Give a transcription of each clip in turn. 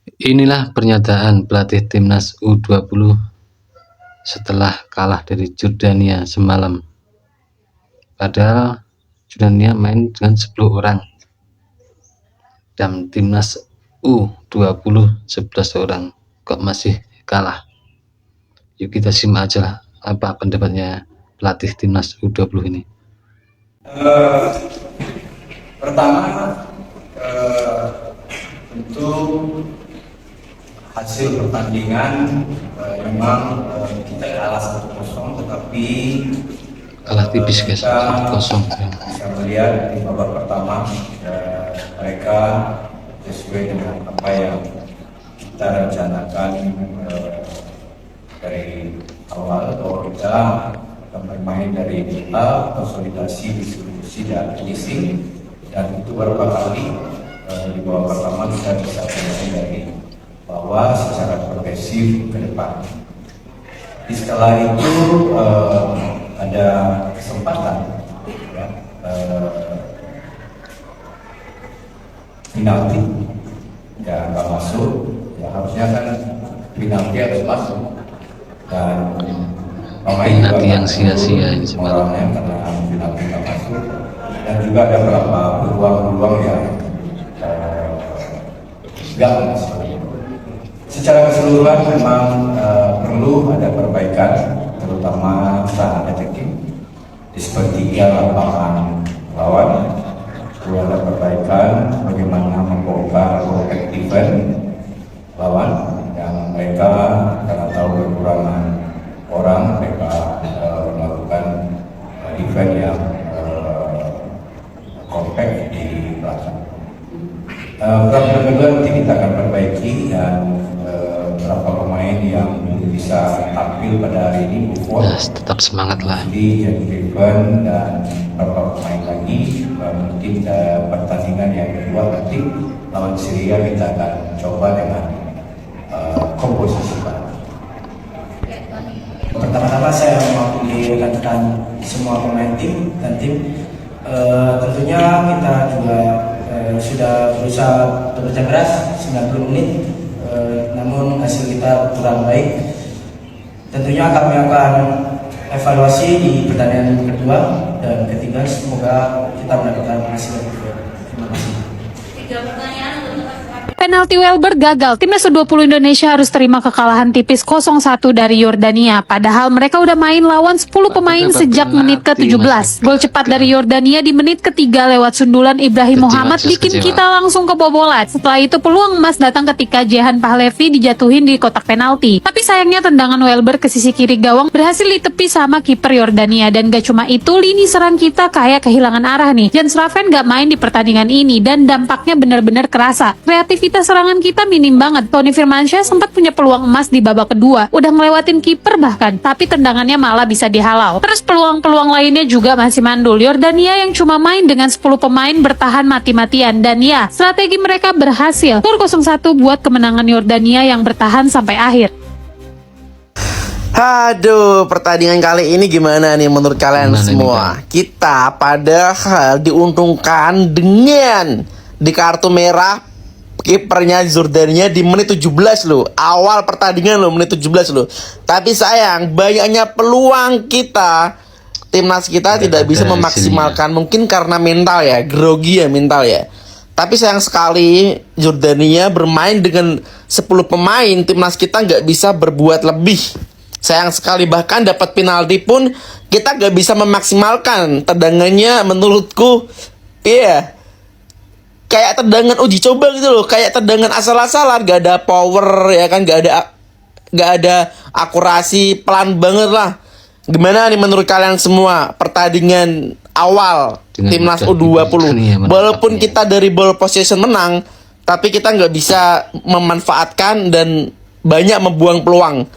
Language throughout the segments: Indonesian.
Inilah pernyataan pelatih timnas U20 setelah kalah dari Jordania semalam. Padahal Jordania main dengan 10 orang dan timnas U20 11 orang, kok masih kalah. Yuk kita simak aja lah apa pendapatnya pelatih timnas U20 ini. Pertama, untuk hasil pertandingan memang kita kalah 1-0, tetapi Kalah tipis guys, 1-0. Bisa melihat di babak pertama mereka sesuai dengan apa yang kita rencanakan dari awal, bahwa kita akan bermain dari konsolidasi, distribusi, dan finishing, dan itu beberapa kali di babak pertama kita bisa bermain dari bawah secara progresif ke depan. Setelah itu ada kesempatan ya, penalti ya nggak masuk, ya harusnya kan penalti harus masuk, dan penalti yang sia-sia ini semalam karena penalti nggak masuk, dan juga ada beberapa peluang-peluang yang nggak masuk. Secara keseluruhan memang perlu ada perbaikan, terutama saat attacking di sepertiga lapangan lawan. Perlu ada perbaikan bagaimana membongkar defense lawan yang mereka karena tahu kekurangan orang, mereka melakukan defense yang compact di belakang. Problem kedua nanti kita akan perbaiki, dan beberapa pemain yang bisa tampil pada hari ini, Buffon, tetap semangat lah. Jadi Driven dan beberapa pemain lagi, mungkin pertandingan yang kedua nanti lawan Syria kita akan coba dengan komposisi baru. Pertama-tama saya mewakili rekan-rekan semua pemain tim dan tim. Tentunya kita juga sudah berusaha bekerja keras 90 menit, namun hasil kita kurang baik. Tentunya kami akan evaluasi di pertandingan kedua dan ketiga, semoga kita mendapatkan hasil yang baik. Terima kasih. 3 pertanyaan untuk Penalti Welber gagal. Timnas U20 Indonesia harus terima kekalahan tipis 0-1 dari Yordania. Padahal mereka udah main lawan 10 pemain sejak menit ke-17. Gol cepat dari Yordania di menit ketiga lewat sundulan Ibrahim Muhammad bikin kita langsung kebobolan. Setelah itu peluang emas datang ketika Jehan Pahlevi dijatuhin di kotak penalti. Tapi sayangnya tendangan Welber ke sisi kiri gawang berhasil ditepi sama kiper Yordania. Dan gak cuma itu, lini serang kita kayak kehilangan arah nih. Jan Slaven gak main di pertandingan ini dan dampaknya benar-benar kerasa. Kreativitas serangan kita minim banget. Tony Firmansyah sempat punya peluang emas di babak kedua, udah ngelewatin kiper bahkan, tapi tendangannya malah bisa dihalau. Terus peluang-peluang lainnya juga masih mandul. Yordania yang cuma main dengan 10 pemain bertahan mati-matian, dan ya, strategi mereka berhasil. Skor 0-1 buat kemenangan Yordania yang bertahan sampai akhir. Aduh, pertandingan kali ini gimana nih menurut kalian semua? Kita padahal diuntungkan dengan di kartu merah kipernya Jordania di menit 17 loh. Awal pertandingan loh, menit 17 loh. Tapi sayang, banyaknya peluang kita, timnas kita tidak bisa memaksimalkan. Mungkin karena mental ya, grogi ya mental ya. Tapi sayang sekali Jordania bermain dengan 10 pemain, timnas kita nggak bisa berbuat lebih. Sayang sekali, bahkan dapat penalti pun kita nggak bisa memaksimalkan. Tendangannya menurutku kayak tendangan uji coba gitu loh, kayak tendangan asal-asalan, gak ada power ya kan, gak ada akurasi, pelan banget lah. Gimana nih menurut kalian semua pertandingan awal timnas U20? Walaupun kita dari ball possession menang, tapi kita nggak bisa memanfaatkan dan banyak membuang peluang.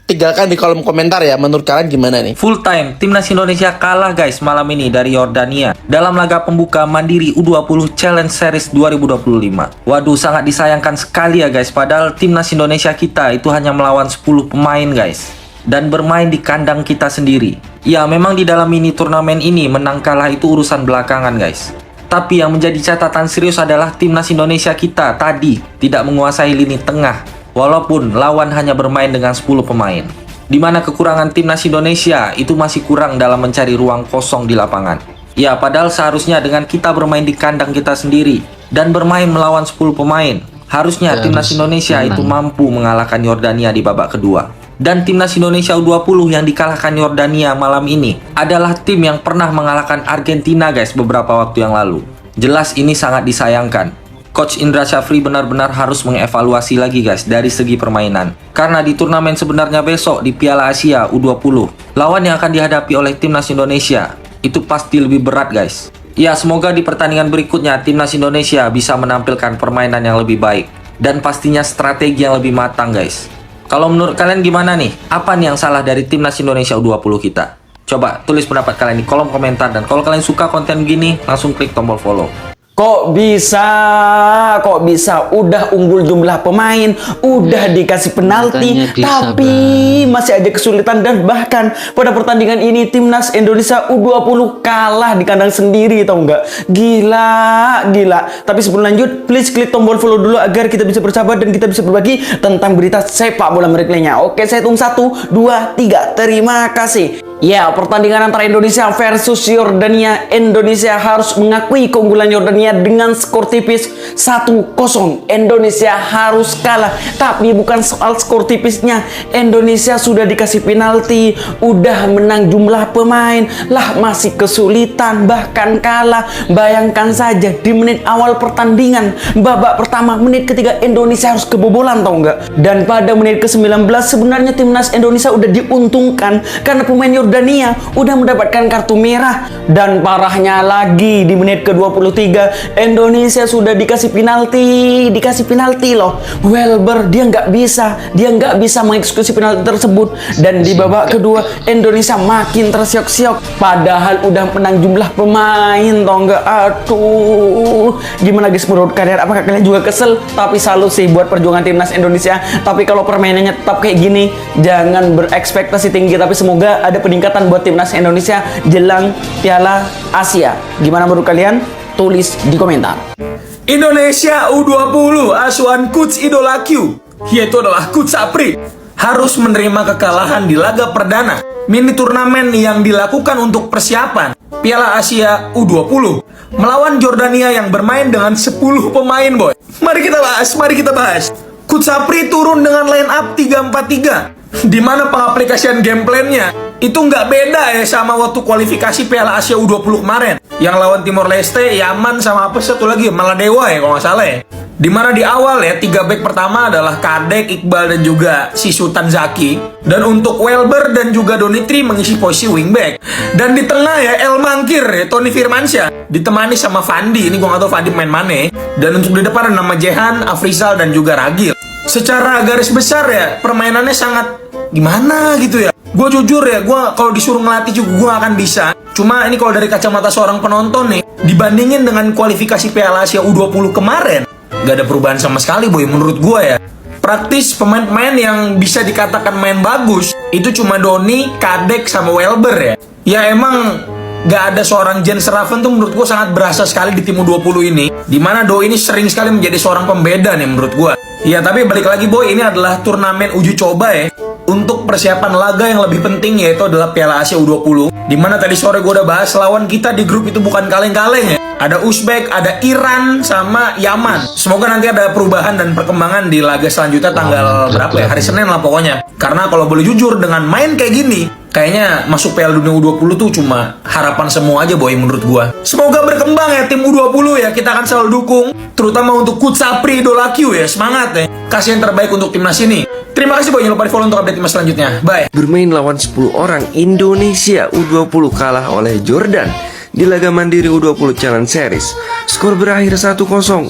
Tinggalkan di kolom komentar ya, menurut kalian gimana nih? Full time, timnas Indonesia kalah guys malam ini dari Yordania dalam laga pembuka Mandiri U20 Challenge Series 2025. Waduh, sangat disayangkan sekali ya guys, padahal timnas Indonesia kita itu hanya melawan 10 pemain guys, dan bermain di kandang kita sendiri. Ya, memang di dalam mini turnamen ini menang kalah itu urusan belakangan guys. Tapi yang menjadi catatan serius adalah timnas Indonesia kita tadi tidak menguasai lini tengah, walaupun lawan hanya bermain dengan 10 pemain. Di mana kekurangan timnas Indonesia itu masih kurang dalam mencari ruang kosong di lapangan. Ya, padahal seharusnya dengan kita bermain di kandang kita sendiri dan bermain melawan 10 pemain, harusnya timnas Indonesia itu mampu mengalahkan Yordania di babak kedua. Dan timnas Indonesia U20 yang dikalahkan Yordania malam ini adalah tim yang pernah mengalahkan Argentina guys beberapa waktu yang lalu. Jelas ini sangat disayangkan. Coach Indra Syafri benar-benar harus mengevaluasi lagi guys dari segi permainan. Karena di turnamen sebenarnya besok di Piala Asia U20, lawan yang akan dihadapi oleh timnas Indonesia itu pasti lebih berat guys. Ya, semoga di pertandingan berikutnya timnas Indonesia bisa menampilkan permainan yang lebih baik dan pastinya strategi yang lebih matang guys. Kalau menurut kalian gimana nih? Apa nih yang salah dari timnas Indonesia U20 kita? Coba tulis pendapat kalian di kolom komentar, dan kalau kalian suka konten gini langsung klik tombol follow. Kok bisa udah unggul jumlah pemain, udah dikasih penalti, tapi masih ada kesulitan. Dan bahkan pada pertandingan ini timnas Indonesia U20 kalah di kandang sendiri, tau nggak? Gila. Tapi sebelum lanjut, please klik tombol follow dulu agar kita bisa bersahabat dan kita bisa berbagi tentang berita sepak bola menarik lainnya. Oke, saya hitung 1, 2, 3. Terima kasih. Ya, pertandingan antara Indonesia versus Yordania. Indonesia harus mengakui keunggulan Yordania dengan skor tipis 1-0. Indonesia harus kalah. Tapi bukan soal skor tipisnya. Indonesia sudah dikasih penalti, udah menang jumlah pemain, lah masih kesulitan, bahkan kalah. Bayangkan saja di menit awal pertandingan, babak pertama, menit ketiga Indonesia harus kebobolan, tau nggak? Dan pada menit ke-19 sebenarnya timnas Indonesia udah diuntungkan karena pemain Yordania udah mendapatkan kartu merah. Dan parahnya lagi di menit ke-23 Indonesia sudah dikasih penalti loh. Welber dia nggak bisa mengeksekusi penalti tersebut. Dan di babak kedua Indonesia makin tersiok-siok padahal udah menang jumlah pemain, tau nggak? Aduh, gimana guys menurut kalian? Apakah kalian juga kesel? Tapi salut sih buat perjuangan timnas Indonesia. Tapi kalau permainannya tetap kayak gini, jangan berekspektasi tinggi. Tapi semoga ada peningkatan buat timnas Indonesia jelang Piala Asia. Gimana menurut kalian? Tulis di komentar. Indonesia U20 asuhan coach idola Q, yaitu adalah Coach Sapri, harus menerima kekalahan di laga perdana mini turnamen yang dilakukan untuk persiapan Piala Asia U20 melawan Yordania yang bermain dengan 10 pemain, boy. Mari kita bahas. Coach Sapri turun dengan line up 3-4-3, di mana pengaplikasian game plan-nya itu nggak beda ya sama waktu kualifikasi Piala Asia U20 kemarin yang lawan Timor Leste, Yaman, sama apa satu lagi, Maladewa ya kalau nggak salah ya. Dimana di awal ya 3 back pertama adalah Kadek, Iqbal, dan juga si Sultan Zaki. Dan untuk Welber dan juga Donitri mengisi posisi wingback. Dan di tengah ya El Mangkir ya, Tony Firmansyah ditemani sama Fandi. Ini gue nggak tahu Fandi main mana. Dan untuk di depan ada nama Jehan, Afrizal, dan juga Ragil. Secara garis besar ya permainannya sangat gimana gitu ya. Gue jujur ya, gue kalau disuruh ngelatih juga gue akan bisa. Cuma ini kalau dari kacamata seorang penonton nih, dibandingin dengan kualifikasi Piala Asia U20 kemarin, gak ada perubahan sama sekali, boy, menurut gue ya. Praktis pemain-pemain yang bisa dikatakan main bagus itu cuma Doni, Kadek, sama Welber ya. Ya emang gak ada seorang Jens Raven tuh menurut gue sangat berasa sekali di tim U20 ini. Dimana Do ini sering sekali menjadi seorang pembeda nih menurut gue. Ya tapi balik lagi, boy, ini adalah turnamen uji coba ya untuk persiapan laga yang lebih penting, yaitu adalah Piala Asia U20. Dimana tadi sore gue udah bahas lawan kita di grup itu bukan kaleng-kaleng ya. Ada Uzbek, ada Iran, sama Yaman. Semoga nanti ada perubahan dan perkembangan di laga selanjutnya tanggal berapa ya? Hari Senin lah pokoknya. Karena kalau boleh jujur, dengan main kayak gini, kayaknya masuk Piala Dunia U20 tuh cuma harapan semua aja, boy, menurut gua. Semoga berkembang ya tim U20 ya, kita akan selalu dukung. Terutama untuk Coach Sapri idola Q ya, semangat ya. Kasih yang terbaik untuk timnas ini. Terima kasih, boy, jangan lupa di follow untuk update timnas selanjutnya. Bye. Bermain lawan 10 orang, Indonesia U20 kalah oleh Jordan di laga mandiri U20 Challenge Series. Skor berakhir 1-0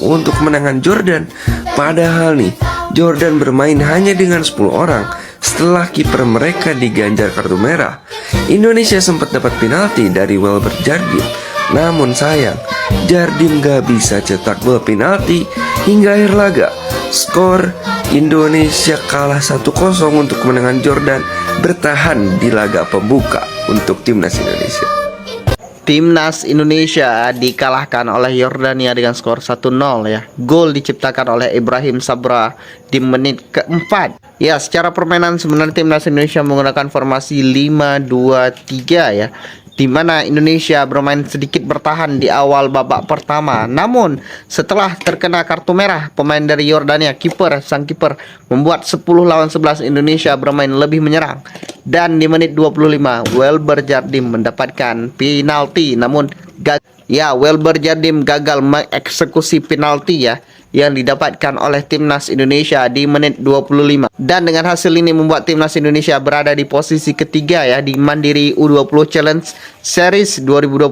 untuk kemenangan Jordan. Padahal nih, Jordan bermain hanya dengan 10 orang. Setelah kiper mereka diganjar kartu merah, Indonesia sempat dapat penalti dari Welber Jardim. Namun sayang, Jardim gak bisa cetak gol penalti hingga akhir laga. Skor Indonesia kalah 1-0 untuk kemenangan Jordan, bertahan di laga pembuka untuk timnas Indonesia. Timnas Indonesia dikalahkan oleh Yordania dengan skor 1-0 ya. Gol diciptakan oleh Ibrahim Sabra di menit keempat. Ya, secara permainan sebenarnya Timnas Indonesia menggunakan formasi 5-2-3 ya, di mana Indonesia bermain sedikit bertahan di awal babak pertama. Namun setelah terkena kartu merah pemain dari Yordania, sang kiper membuat 10 lawan 11, Indonesia bermain lebih menyerang. Dan di menit 25 Welber Jardim mendapatkan penalti, namun Welber Jardim gagal mengeksekusi penalti ya yang didapatkan oleh Timnas Indonesia di menit 25. Dan dengan hasil ini membuat Timnas Indonesia berada di posisi ketiga ya di Mandiri U20 Challenge Series 2025.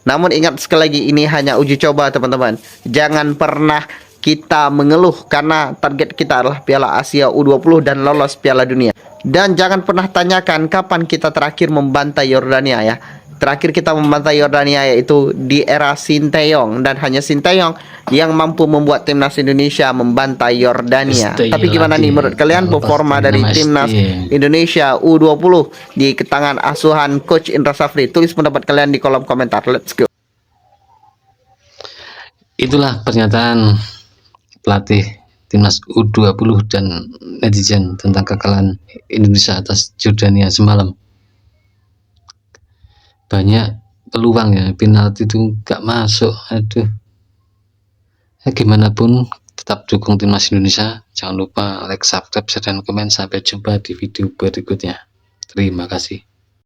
Namun ingat sekali lagi, ini hanya uji coba teman-teman. Jangan pernah kita mengeluh karena target kita adalah Piala Asia U20 dan lolos Piala Dunia. Dan jangan pernah tanyakan kapan kita terakhir membantai Yordania ya. Terakhir kita membantai Yordania yaitu di era Sinteyong, dan hanya Sinteyong yang mampu membuat Timnas Indonesia membantai Yordania. Tapi gimana nih menurut kalian performa dari Timnas Indonesia U20 di tangan asuhan Coach Indra Safri? Tulis pendapat kalian di kolom komentar. Let's go. Itulah pernyataan pelatih Timnas U20 dan netizen tentang kekalahan Indonesia atas Jordania semalam. Banyak peluang ya, penalti itu gak masuk. Aduh ya, gimana pun tetap dukung Timnas Indonesia. Jangan lupa like, subscribe, share, dan komen. Sampai jumpa di video berikutnya. Terima kasih.